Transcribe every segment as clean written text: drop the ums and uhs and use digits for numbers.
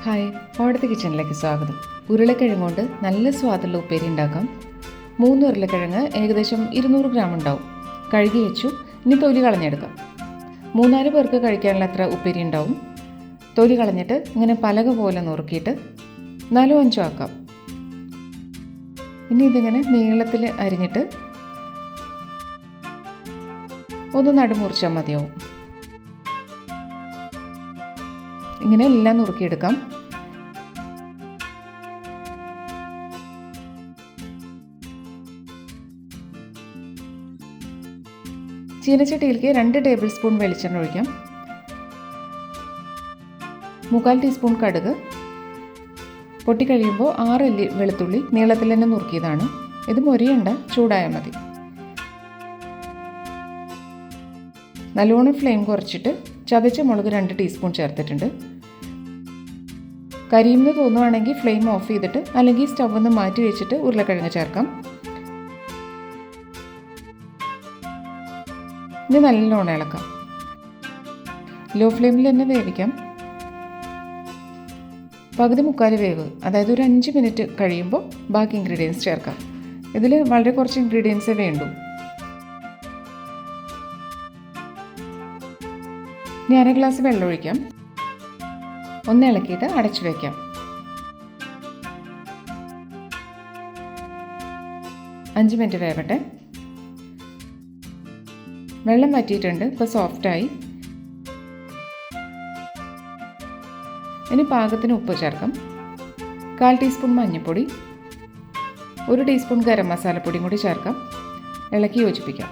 Hi, ഓടത്തെ കിച്ചണിലേക്ക് സ്വാഗതം. ഉരുളക്കിഴങ്ങ് കൊണ്ട് നല്ല സ്വാദുള്ള ഉപ്പേരി ഉണ്ടാക്കാം. 3 ഉരുളക്കിഴങ്ങ് ഏകദേശം 200 ഗ്രാം ഉണ്ടാവും. കഴുകി വെച്ചു. ഇനി തൊലി കളഞ്ഞെടുക്കാം. 3-4 പേർക്ക് കഴിക്കാനുള്ള അത്ര ഉപ്പേരി ഉണ്ടാവും. തൊലി കളഞ്ഞിട്ട് ഇങ്ങനെ പലക പോലെ നുറുക്കിയിട്ട് 4-5 ആക്കാം. ഇനി ഇതിങ്ങനെ നീളത്തിൽ അരിഞ്ഞിട്ട് ഒന്ന് നടുമുറിച്ചാൽ മതിയാവും. ഇങ്ങനെ എല്ലാം നുറുക്കിയെടുക്കാം. ചീനച്ചട്ടിയിലേക്ക് 2 ടേബിൾ സ്പൂൺ വെളിച്ചെണ്ണ ഒഴിക്കാം. 3/4 ടീസ്പൂൺ കടുക്. പൊട്ടിക്കഴിയുമ്പോൾ 6 അല്ലി വെളുത്തുള്ളി നീളത്തിൽ തന്നെ നുറുക്കിയതാണ്. ഇത് മൊരിയണ്ട, ചൂടായാൽ മതി. നല്ലോണം ഫ്ലെയിം കുറച്ചിട്ട് ചതച്ച മുളക് 2 ടീസ്പൂൺ ചേർത്തിട്ടുണ്ട്. കരിയുമെന്ന് തോന്നുവാണെങ്കിൽ ഫ്ലെയിം ഓഫ് ചെയ്തിട്ട് അല്ലെങ്കിൽ സ്റ്റവ് ഒന്ന് മാറ്റി വെച്ചിട്ട് ഉരുളക്കിഴങ്ങ് ചേർക്കാം. ഇനി നല്ലോണം ഇളക്കാം. ലോ ഫ്ലെയിമിൽ തന്നെ വേവിക്കാം. പകുതി മുക്കാൽ വേവ്, അതായത് ഒരു 5 മിനിറ്റ് കഴിയുമ്പോൾ ബാക്കി ഇൻഗ്രീഡിയൻസ് ചേർക്കാം. ഇതിൽ വളരെ കുറച്ച് ഇൻഗ്രീഡിയൻസേ വേണ്ടൂ. ഇനി 1/2 ഗ്ലാസ് വെള്ളം ഒഴിക്കാം. ഒന്ന് ഇളക്കിയിട്ട് അടച്ചു വയ്ക്കാം. 5 മിനിറ്റ് വേവട്ടെ. വെള്ളം വറ്റിയിട്ടുണ്ട്. ഇപ്പോൾ സോഫ്റ്റായി. ഇനി പാകത്തിന് ഉപ്പ് ചേർക്കാം. 1/4 ടീസ്പൂൺ മഞ്ഞൾപ്പൊടി, 1 ടീസ്പൂൺ ഗരം മസാലപ്പൊടിയും കൂടി ചേർക്കാം. ഇളക്കി യോജിപ്പിക്കാം.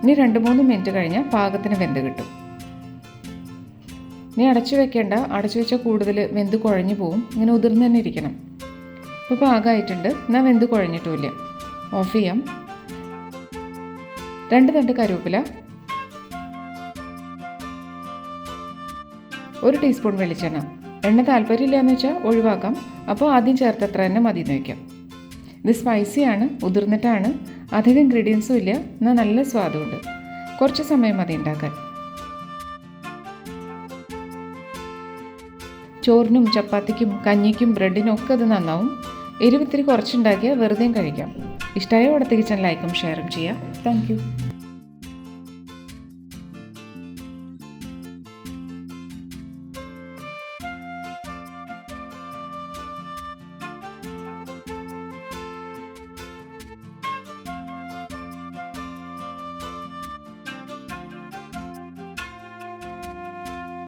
ഇനി 2-3 മിനിറ്റ് കഴിഞ്ഞാൽ പാകത്തിന് വെന്ത് കിട്ടും. ഇനി അടച്ചു വെക്കേണ്ട, അടച്ചു വെച്ചാൽ കൂടുതൽ വെന്ത് കുഴഞ്ഞു പോവും. ഇങ്ങനെ ഉതിർന്ന് തന്നെ ഇരിക്കണം. ഇപ്പോൾ പാകമായിട്ടുണ്ട്. എന്നാൽ വെന്ത് കുഴഞ്ഞിട്ടുമില്ല. ഓഫ് ചെയ്യാം. 2 തണ്ട് കറിവേപ്പില, 1 ടീസ്പൂൺ വെളിച്ചെണ്ണ. എണ്ണ താല്പര്യമില്ല എന്ന് വെച്ചാൽ ഒഴിവാക്കാം. അപ്പോൾ ആദ്യം ചേർത്തത്ര തന്നെ മതി എന്ന് വയ്ക്കാം. ഇത് സ്പൈസിയാണ്, ഉതിർന്നിട്ടാണ്. അധികം ഇൻഗ്രീഡിയൻസും ഇല്ല, എന്നാൽ നല്ല സ്വാദുണ്ട്. കുറച്ച് സമയം മതി ഉണ്ടാക്കാൻ. ചോറിനും ചപ്പാത്തിക്കും കഞ്ഞിക്കും ബ്രെഡിനും ഒക്കെ അത് നന്നാവും. എരിവ് ഇത്തിരി കുറച്ചുണ്ടാക്കിയാൽ വെറുതെയും കഴിക്കാം. ഇഷ്ടമായ ഓടത്തെ കിച്ചൺ ലൈക്കും ഷെയറും ചെയ്യാം. Thank you.